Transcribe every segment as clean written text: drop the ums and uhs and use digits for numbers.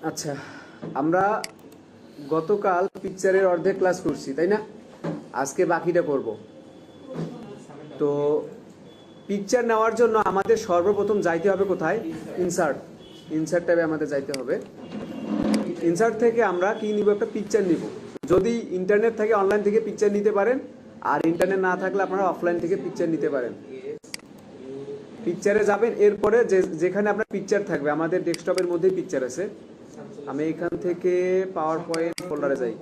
আচ্ছা, আমরা গতকাল পিকচারের অর্ধেক ক্লাস করছি, তাই না? আজকে বাকিটা করব। তো পিকচার নেওয়ার জন্য আমাদের সর্বপ্রথম যাইতে হবে কোথায়? ইনসার্ট ট্যাবে আমাদের যাইতে হবে। ইনসার্ট থেকে আমরা কি নিব? একটা পিকচার নিব। যদি ইন্টারনেট থাকে অনলাইন থেকে পিকচার নিতে পারেন, আর ইন্টারনেট না থাকলে আপনারা অফলাইন থেকে পিকচার নিতে পারেন। পিকচারে যাবেন, এরপরে যেখানে আপনার পিকচার থাকবে, আমাদের ডেস্কটপের মধ্যেই পিকচার আছে। আমি এখান থেকে পাওয়ার পয়েন্ট ফোল্ডারে যাই,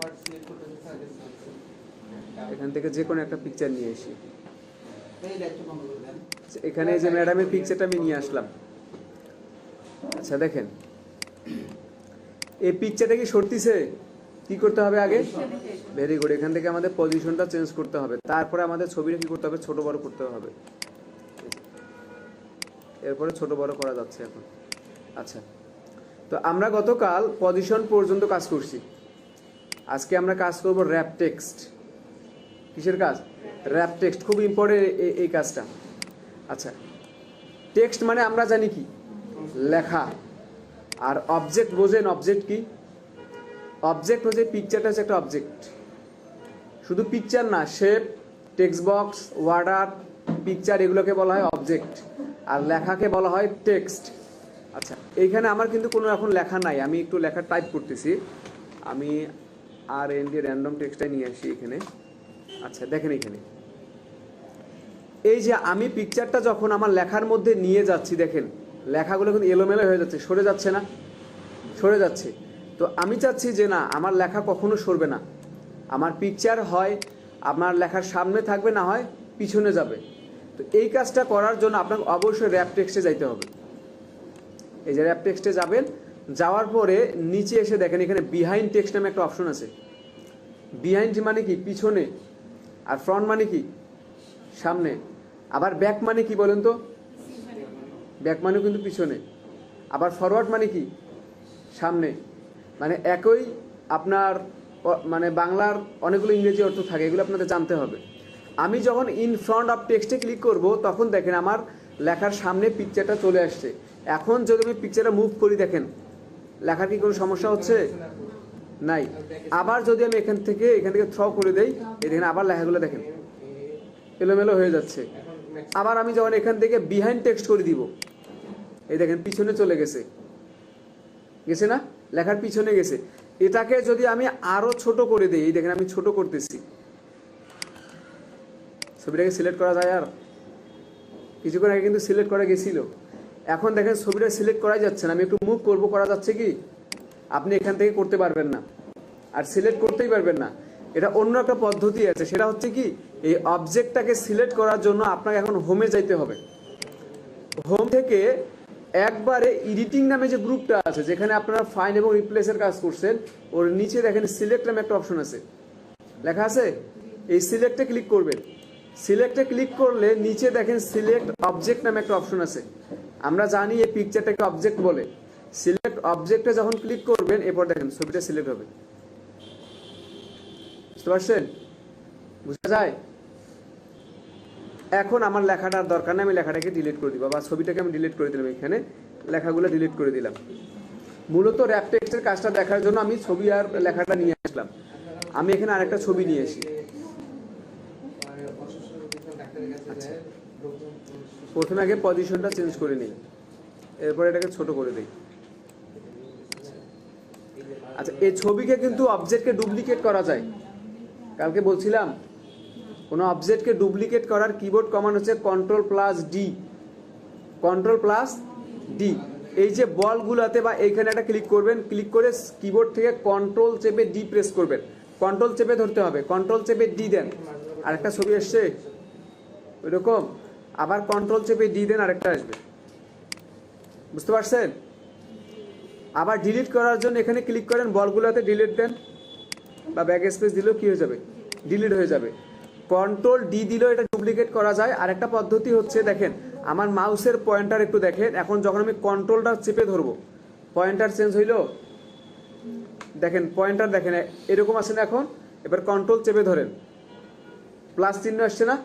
এখান থেকে যে কোনো একটা পিকচার নিয়ে আসি। এখানে যে ম্যাডামের পিকচারটা আমি নিয়ে আসলাম। আচ্ছা দেখেন, এই পিকচারটা কি সরতিছে? কি করতে হবে আগে? Very good. এখান থেকে আমাদের পজিশনটা চেঞ্জ করতে হবে, তারপরে আমাদের ছবিটা কি করতে হবে? ছোট বড় করতে হবে। এরপরে ছোট বড় করা যাচ্ছে এখন। আচ্ছা, তো আমরা গতকাল পজিশন পর্যন্ত কাজ করছি। আজকে আমরা কাজ করব র্যাপ টেক্সট। কিসের কাজ? Rap text. খুব ইম্পর্টেন্ট এই কাজটা। আচ্ছা, টেক্সট মানে আমরা জানি কি? লেখা। আর অবজেক্ট বোঝেন? অবজেক্ট কি? অবজেক্ট হচ্ছে পিকচারটা হচ্ছে একটা অবজেক্ট। শুধু পিকচার না, shape, text box, WordArt, picture, এগুলোকে বলা হয় অবজেক্ট। আর লেখাকে বলা হয় টেক্সট। আচ্ছা, এইখানে আমার কিন্তু কোনো এখন লেখা নাই, আমি একটু লেখা টাইপ করতেছি। আমি RND র্যান্ডম টেক্সটটাই নিয়ে আসি এখানে। আচ্ছা দেখেন, এখানে এই যে আমি পিকচারটা যখন আমার লেখার মধ্যে নিয়ে যাচ্ছি, দেখেন লেখাগুলো কিন্তু এলোমেলো হয়ে যাচ্ছে, সরে যাচ্ছে না? সরে যাচ্ছে। তো আমি চাচ্ছি যে না, আমার লেখা কখনো সরবে না। আমার পিকচার হয় আমার লেখার সামনে থাকবে, না হয় পিছনে যাবে। তো এই কাজটা করার জন্য আপনাকে অবশ্যই র্যাপ টেক্সটে যাইতে হবে। এই যে র্যাপ টেক্সটে যাবেন, যাওয়ার পরে নিচে এসে দেখেন এখানে বিহাইন্ড টেক্সট নামে একটা অপশন আছে। বিহাইন্ড মানে কি? পিছনে। আর ফ্রন্ট মানে কি? সামনে। আবার ব্যাক মানে কি বলেন তো? ব্যাক মানে কিন্তু পিছনে। আবার ফরওয়ার্ড মানে কি? সামনে। মানে একই আপনার মানে বাংলার অনেকগুলো ইংরেজি অর্থ থাকে, এগুলো আপনাদের জানতে হবে। আমি যখন ইন ফ্রন্ট অফ টেক্সটে ক্লিক করব, তখন দেখেন আমার লেখার সামনে পিকচারটা চলে আসছে। এখন যদি আমি পিকচারটা মুভ করি, দেখেন লেখার কি কোনো সমস্যা হচ্ছে? নাই। আবার যদি আমি এখান থেকে থ্র করে দেই, এই দেখেন আবার লেখাগুলো দেখেন এলোমেলো হয়ে যাচ্ছে। আবার আমি যখন এখান থেকে বিহাইন্ড টেক্সট করে দিব, এই দেখেন পিছনে চলে গেছে। গেছে না? লেখার পিছনে গেছে। এটাকে যদি আমি আরো ছোট করে দিই, এই দেখেন আমি ছোট করতেছি। ছবিটাকে সিলেক্ট করা যায়? আর কিছুক্ষণ আগে কিন্তু সিলেক্ট করা গেছিল। এখন দেখেন ছবিটা সিলেক্ট করা যাচ্ছে না। আমি একটু মুভ করব, করা যাচ্ছে কি? আপনি এখান থেকে করতে পারবেন না, আর সিলেক্ট করতেই পারবেন না। এটা অন্য একটা পদ্ধতি আছে, সেটা হচ্ছে কি, এই অবজেক্টটাকে সিলেক্ট করার জন্য আপনাকে এখন হোমে যাইতে হবে। হোম থেকে একবারে এডিটিং নামে যে গ্রুপটা আছে, যেখানে আপনারা ফাইন্ড এবং রিপ্লেসের কাজ করছেন, ওর নিচে দেখেন সিলেক্ট নামে একটা অপশন আছে, লেখা আছে। এই সিলেক্টে ক্লিক করবেন। সিলেক্টে ক্লিক করলে নিচে দেখেন সিলেক্ট অবজেক্ট নামে একটা অপশন আছে। আমরা জানি এই পিকচারটাকে অবজেক্ট বলে। সিলেক্ট অবজেক্টে যখন ক্লিক করবেন, এরপর দেখেন ছবিটা সিলেক্ট হবে। বুঝতে পারছেন? বুঝা যায়? এখন আমার লেখাটার দরকার নেই, আমি লেখাটাকে ডিলিট করে দিব, বা ছবিটাকে আমি ডিলিট করে দিলাম। এখানে লেখাগুলো ডিলিট করে দিলাম। মূলত র্যাপ টেক্সটের কাজটা দেখার জন্য আমি ছবি আর লেখাটা নিয়ে আসলাম। আমি এখানে আরেকটা ছবি নিয়ে আসি। আচ্ছা, প্রথমে আগে পজিশনটা চেঞ্জ করে নিই, এরপর এটাকে ছোট করে দিই। আচ্ছা, এই ছবিকে কিন্তু অবজেক্টকে ডুপ্লিকেট করা যায়। কালকে বলছিলাম, কোনো অবজেক্টকে ডুপ্লিকেট করার কিবোর্ড কমান্ড হচ্ছে Ctrl+D। Ctrl+D। এই যে বলগুলোতে বা এইখানে একটা ক্লিক করবেন, ক্লিক করে কিবোর্ড থেকে কন্ট্রোল চেপে ডি প্রেস করবেন। কন্ট্রোল চেপে ধরতে হবে, কন্ট্রোল চেপে ডি দেন, আরেকটা ছবি আসছে ওইরকম। আবার কন্ট্রোল চেপে ডি দেন, আরেকটা আসবে। বুঝতে পারছেন? আবার ডিলিট করার জন্য এখানে ক্লিক করেন, বলগুলোতে ডিলিট দেন, বা ব্যাক স্পেস দিলেও কি হয়ে যাবে? ডিলিট হয়ে যাবে। Ctrl+D দিলেও এটা ডুপ্লিকেট করা যায়। আরেকটা পদ্ধতি হচ্ছে, দেখেন আমার মাউসের পয়েন্টার একটু দেখেন। এখন যখন আমি কন্ট্রোলটা চেপে ধরবো, পয়েন্টার চেঞ্জ হইলো। দেখেন পয়েন্টার দেখেন এরকম আছে না এখন? এবার কন্ট্রোল চেপে ধরেন, প্লাস চিহ্ন আসছে না?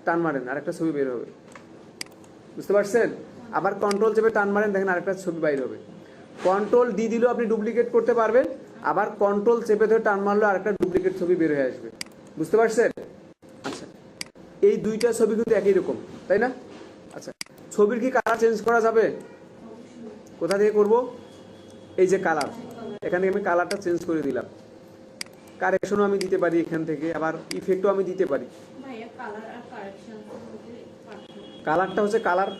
টান মারেন, আরেকটা ছবি বের হবে। বুঝতে পারছেন? আবার কন্ট্রোল চেপে টান মারেন, দেখেন আরেকটা ছবি বাইর হবে। কন্ট্রোল ডি দিলেও আপনি ডুপ্লিকেট করতে পারবেন, আবার কন্ট্রোল চেপে ধরে টান মারলেও আরেকটা ডুপ্লিকেট ছবি বের হয়ে আসবে। বুঝতে পারছেন? আচ্ছা, এই দুইটা ছবি কিন্তু একই রকম, তাই না? আচ্ছা, ছবির কি কালার চেঞ্জ করা যাবে? কোথা থেকে করব? এই যে কালার, এখান থেকে আমি কালারটা চেঞ্জ করে দিলাম। কারেকশনও আমি দিতে পারি এখান থেকে, আবার ইফেক্টও আমি দিতে পারি। কালারটা হচ্ছে কালার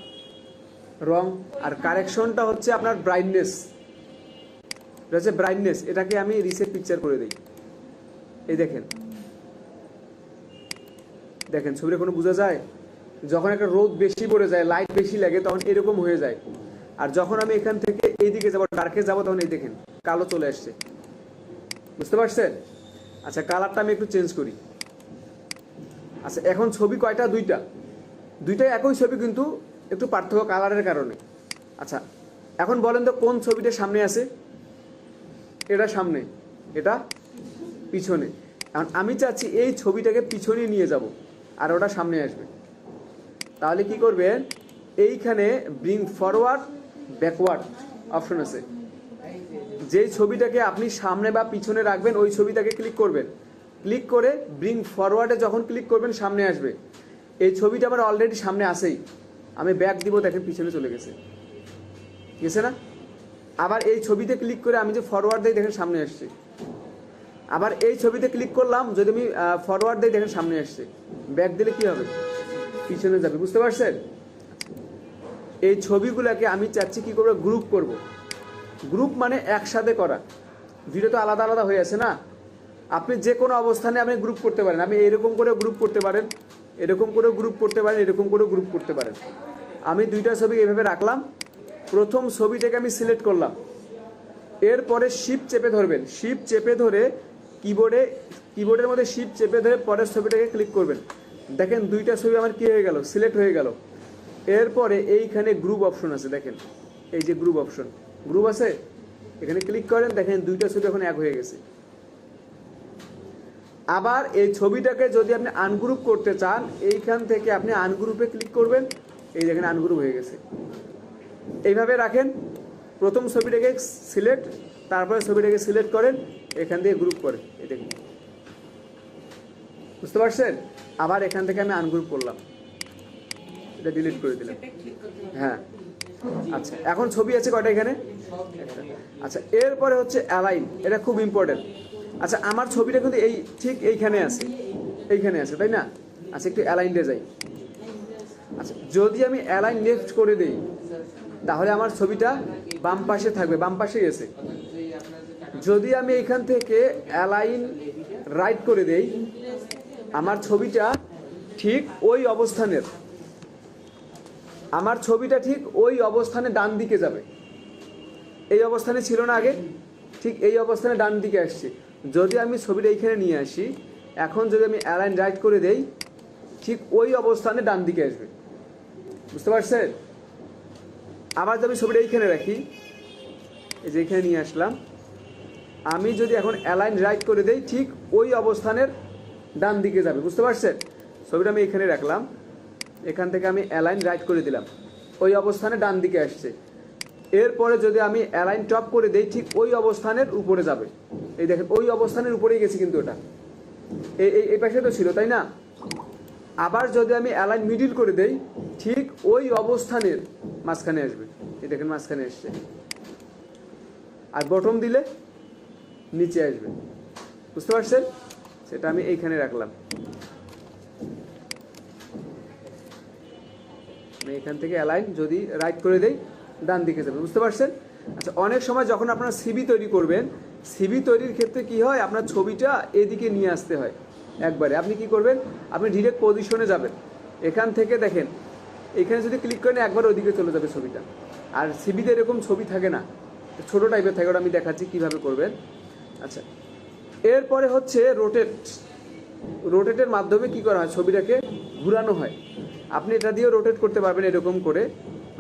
রং, আর কারেকশনটা হচ্ছে আপনার ব্রাইটনেস। এটা হচ্ছে ব্রাইটনেস, এটাকে আমি রিসেট পিকচার করে দিই। এই দেখেন, দেখেন ছবিটা কোনো বোঝা যায়? যখন একটা রোদ বেশি পড়ে যায়, লাইট বেশি লাগে, তখন এরকম হয়ে যায়। আর যখন আমি এখান থেকে এইদিকে যাবো, ডার্কে যাবো, তখন এই দেখেন কালো চলে আসছে। বুঝতে পারছেন? আচ্ছা, কালারটা আমি একটু চেঞ্জ করি। আচ্ছা, এখন ছবি কয়টা? দুইটা। দুইটাই একই ছবি, কিন্তু একটু পার্থক্য কালারের কারণে। আচ্ছা, এখন বলেন তো কোন ছবিটা সামনে আছে? এটা সামনে, এটা পিছনে। এখন আমি চাচ্ছি এই ছবিটাকে পিছনে নিয়ে যাব, আর ওটা সামনে আসবে। তাহলে কি করবেন? এইখানে ব্রিং ফরওয়ার্ড ব্যাকওয়ার্ড অপশন আছে। যেই ছবিটাকে আপনি সামনে বা পিছনে রাখবেন, ওই ছবিটাকে ক্লিক করবেন। ক্লিক করে ব্রিং ফরওয়ার্ডে যখন ক্লিক করবেন, সামনে আসবে। এই ছবিটা আমার অলরেডি সামনে আসেই, আমি ব্যাক দিব, দেখেন পিছনে চলে গেছে, গেছে না? আবার এই ছবিতে ক্লিক করে আমি যে ফরওয়ার্ড দিই, দেখেন সামনে আসছে। আবার এই ছবিতে ক্লিক করলাম, যদি আমি ফরওয়ার্ড দিই, দেখেন সামনে আসছে। ব্যাক দিলে কি হবে? পিছনে যাবে। বুঝতে পারছেন? এই ছবিগুলোকে আমি চাচ্ছি কি করবো? গ্রুপ করব। গ্রুপ মানে একসাথে করা। ভিডিও তো আলাদা আলাদা হয়ে আছে না? আপনি যে কোনো অবস্থানে আপনি গ্রুপ করতে পারেন। আমি এরকম করে গ্রুপ করতে পারেন, এরকম করে গ্রুপ করতে পারেন, এরকম করে গ্রুপ করতে পারেন। আমি দুইটা ছবি এভাবে রাখলাম। প্রথম ছবিটাকে আমি সিলেক্ট করলাম, এরপরে শিফট চেপে ধরবেন। শিফট চেপে ধরে কিবোর্ডের মধ্যে শিফট চেপে ধরে পরের ছবিটাকে ক্লিক করবেন। দেখেন দুইটা ছবি আমার কি হয়ে গেল? সিলেক্ট হয়ে গেল। এরপরে এইখানে গ্রুপ অপশন আছে, দেখেন এই যে গ্রুপ অপশন, গ্রুপ আছে, এখানে ক্লিক করেন, দেখেন দুইটা ছবি এখন এক হয়ে গেছে। আবার এই ছবিটাকে যদি আপনি আনগ্রুপ করতে চান, এইখান থেকে আপনি আনগ্রুপে ক্লিক করবেন, এই দেখেন আনগ্রুপ হয়ে গেছে। এইভাবে রাখেন। প্রথম ছবিটাকে সিলেক্ট, তারপরে ছবিটাকে সিলেক্ট করেন, এখান থেকে গ্রুপ করেন, এই দেখুন। বুঝতে পারছেন? আবার এখান থেকে আমি আনগ্রুপ করলাম, এটা ডিলিট করে দিলাম। হ্যাঁ, আচ্ছা, এখন ছবি আছে কয়টা এখানে? আচ্ছা, এরপরে হচ্ছে অ্যালাইন, এটা খুব ইম্পর্টেন্ট। আচ্ছা, আমার ছবিটা কিন্তু এই ঠিক এইখানে আছে, এইখানে আছে, তাই না? আচ্ছা, একটু অ্যালাইনে যাই। আচ্ছা, যদি আমি অ্যালাইন লেফট করে দিই, তাহলে আমার ছবিটা বাম পাশে থাকবে, বাম পাশে গেছে। যদি আমি এখান থেকে অ্যালাইন রাইট করে দেই, আমার ছবিটা ঠিক ওই অবস্থানের, আমার ছবিটা ঠিক ওই অবস্থানে ডান দিকে যাবে। এই অবস্থানে ছিল না আগে? ঠিক এই অবস্থানে ডান দিকে আসছে। যদি আমি ছবিটা এইখানে নিয়ে আসি, এখন যদি আমি অ্যালাইন রাইট করে দেই, ঠিক ওই অবস্থানে ডান দিকে আসবে। বুঝতে পারছেন? আবার যদি আমি ছবিটা এইখানে রাখি, এই যে এখানে নিয়ে আসলাম, আমি যদি এখন অ্যালাইন রাইট করে দেই, ঠিক ওই অবস্থানের ডান দিকে যাবে। বুঝতে পারছেন? ছবিটা আমি এখানে রাখলাম, এখান থেকে আমি অ্যালাইন রাইট করে দিলাম, ওই অবস্থানে ডান দিকে আসছে। এরপরে যদি আমি অ্যালাইন টপ করে দেই, ঠিক ওই অবস্থানের উপরে যাবে। এই দেখেন ওই অবস্থানের উপরেই গেছি, কিন্তু ওটা এই পাশে তো ছিল, তাই না? আবার যদি আমি অ্যালাইন মিডিল করে দেই, ঠিক ওই অবস্থানের মাঝখানে আসবে। এই দেখেন মাঝখানে এসছে। আর বটম দিলে নিচে আসবে। বুঝতে পারছেন? সেটা আমি এইখানে রাখলাম, আমি এখান থেকে অ্যালাইন যদি রাইট করে দেই, ডান দিকে যাবে। বুঝতে পারছেন? আচ্ছা, অনেক সময় যখন আপনারা সিভি তৈরি করবেন, সিভি তৈরির ক্ষেত্রে কি হয়, আপনার ছবিটা এদিকে নিয়ে আসতে হয় একবারে। আপনি কি করবেন? আপনি ডিরেক্ট পজিশনে যাবেন, এখান থেকে দেখেন এখানে যদি ক্লিক করেন, একবার ওইদিকে চলে যাবে ছবিটা। আর সিভিতে এরকম ছবি থাকে না, ছোটো টাইপের থাকে, ওটা আমি দেখাচ্ছি কীভাবে করবেন। আচ্ছা, এরপরে হচ্ছে রোটেট। রোটেটের মাধ্যমে কি করা হয়? ছবিটাকে ঘুরানো হয়। আপনি এটা দিয়েও রোটেট করতে পারবেন, এরকম করে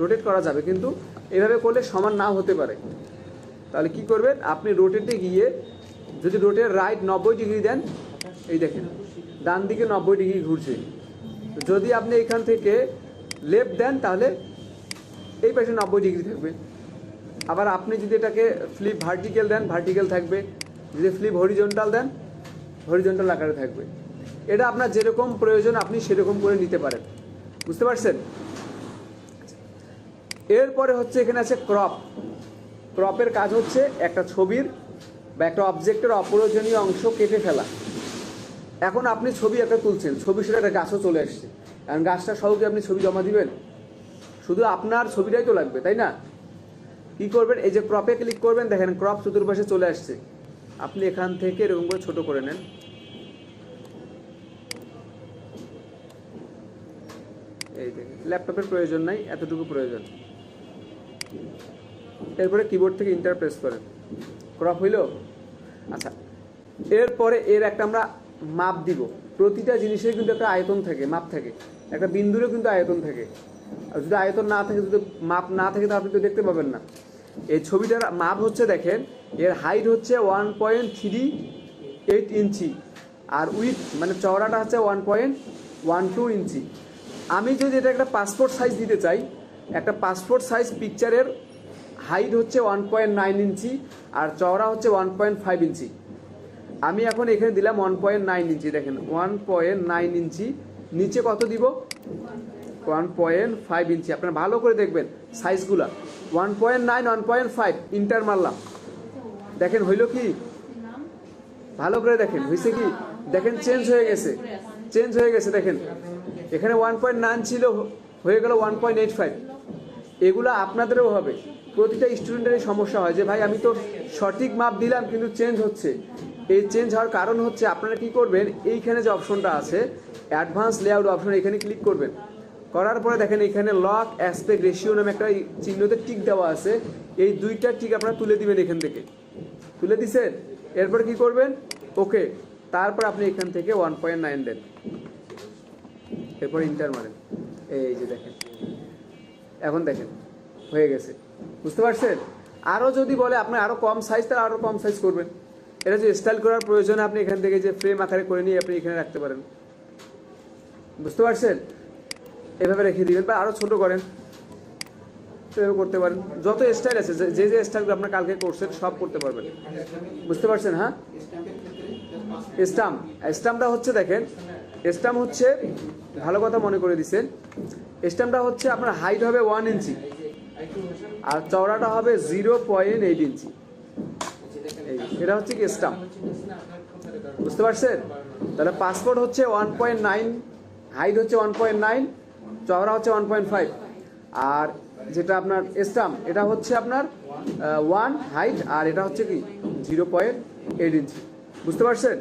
রোটেট করা যাবে, কিন্তু এভাবে করলে সমান নাও হতে পারে। তাহলে কি করবেন? আপনি রোটেটে গিয়ে যদি রোটের রাইট 90 ডিগ্রি দেন, এই দেখেন ডান দিকে 90 ডিগ্রি ঘুরছে। যদি আপনি এখান থেকে লেফট দেন, তাহলে এই পাশে 90 ডিগ্রি থাকবে। আবার আপনি যদি এটাকে ফ্লিপ ভার্টিক্যাল দেন ভার্টিক্যাল থাকবে, যদি ফ্লিপ হরিজন্টাল দেন হরিজন্টাল আকারে থাকবে। এটা আপনার যেরকম প্রয়োজন আপনি সেরকম করে নিতে পারেন, বুঝতে পারছেন? এরপরে হচ্ছে এখানে আছে ক্রপ। ক্রপের কাজ হচ্ছে একটা ছবির বা একটা অবজেক্টের অপ্রয়োজনীয় অংশ কেটে ফেলা। এখন আপনি ছবি একটা তুলছেন, ছবির সাথে একটা গাছও চলে আসছে, কারণ গাছটা সহ কি আপনি ছবি জমা দিবেন? শুধু আপনার ছবিটাই তো লাগবে, তাই না? কি করবেন, এই যে ক্রপে ক্লিক করবেন, দেখেন ক্রপ চতুর্পাশে চলে আসছে। আপনি এখান থেকে এরকম করে ছোট করে নেন, এই দেখেন ল্যাপটপের প্রয়োজন নাই, এতটুকু প্রয়োজন। এরপরে কিবোর্ড থেকে ইন্টার প্রেস করেন, ক্রপ হইল। আচ্ছা, এরপরে এর একটা আমরা মাপ দিব। প্রতিটা জিনিসের কিন্তু একটা আয়তন থাকে, মাপ থাকে, একটা বিন্দুরও কিন্তু আয়তন থাকে। আর যদি আয়তন না থাকে, যদি মাপ না থাকে, তো আপনি তো দেখতে পাবেন না। এই ছবিটার মাপ হচ্ছে, দেখেন এর হাইট হচ্ছে 1.38 ইঞ্চি, আর উইথ মানে চওড়াটা হচ্ছে 1.12 ইঞ্চি। আমি যদি এটা একটা পাসপোর্ট সাইজ দিতে চাই, একটা পাসপোর্ট সাইজ পিকচারের হাইট হচ্ছে 1.9 ইঞ্চি আর চওড়া হচ্ছে 1.5 ইঞ্চি। আমি এখন এখানে দিলাম 1.9 ইঞ্চি, দেখেন 1.9 ইঞ্চি। নিচে কত দিব? 1.5 ইঞ্চি। আপনারা ভালো করে দেখবেন সাইজগুলা, 1.9 1.5, ইন্টার মারলাম। দেখেন হইল কি? ভালো করে দেখেন হয়েছে কি? দেখেন চেঞ্জ হয়ে গেছে, চেঞ্জ হয়ে গেছে। দেখেন এখানে 1.9 ছিল, হয়ে গেল 1.85। এগুলো আপনাদেরও হবে। প্রতিটা স্টুডেন্টেরই সমস্যা হয় যে ভাই আমি তো সঠিক মাপ দিলাম কিন্তু চেঞ্জ হচ্ছে। এই চেঞ্জ হওয়ার কারণ হচ্ছে আপনারা কি করবেন, এইখানে যে অপশনটা আছে অ্যাডভান্স লেআউট অপশন, এখানে ক্লিক করবেন। করার পরে দেখেন এখানে লক অ্যাসপেক্ট রেশিও নামে একটা চিহ্নতে টিক দেওয়া আছে। এই দুইটা টিক আপনারা তুলে দিবেন, এখান থেকে তুলে দিছেন। এরপর কি করবেন? ওকে। তারপর আপনি এখান থেকে 1.9 দেন, এরপর ইন্টার মারেন। এই যে দেখেন, এখন দেখেন হয়ে গেছে, বুঝতে পারছেন? আরও যদি বলে আপনার আরও কম সাইজ, তাহলে আরও কম সাইজ করবেন। এটা যে স্টাইল করার প্রয়োজনে আপনি এখান থেকে যে ফ্রেম আকারে করে নিয়ে আপনি এখানে রাখতে পারেন, বুঝতে পারছেন? এভাবে রেখে দিবেন বা আরও ছোট করেন, এভাবে করতে পারেন। যত স্টাইল আছে, যে যে স্টাইলগুলো আপনার কালকে করছেন সব করতে পারবেন, বুঝতে পারছেন? হ্যাঁ, স্টাম্প। স্টাম্পটা হচ্ছে, দেখেন স্টাম্প হচ্ছে, ভালো কথা মনে করে দিচ্ছেন, স্টাম্পটা হচ্ছে আপনার হাইট হবে 1 ইঞ্চি আর চওড়াটা হবে 0.8 ইঞ্চি। এটা হচ্ছে কি স্টাম্প, বুঝতে পারছেন? তাহলে পাসপোর্ট হচ্ছে 1.9, হাইট হচ্ছে 1.9, চওড়া হচ্ছে 1.5, আর যেটা আপনার স্টাম্প এটা হচ্ছে আপনার 1 হাইট আর এটা হচ্ছে কি 0.8 ইঞ্চি, বুঝতে পারছেন?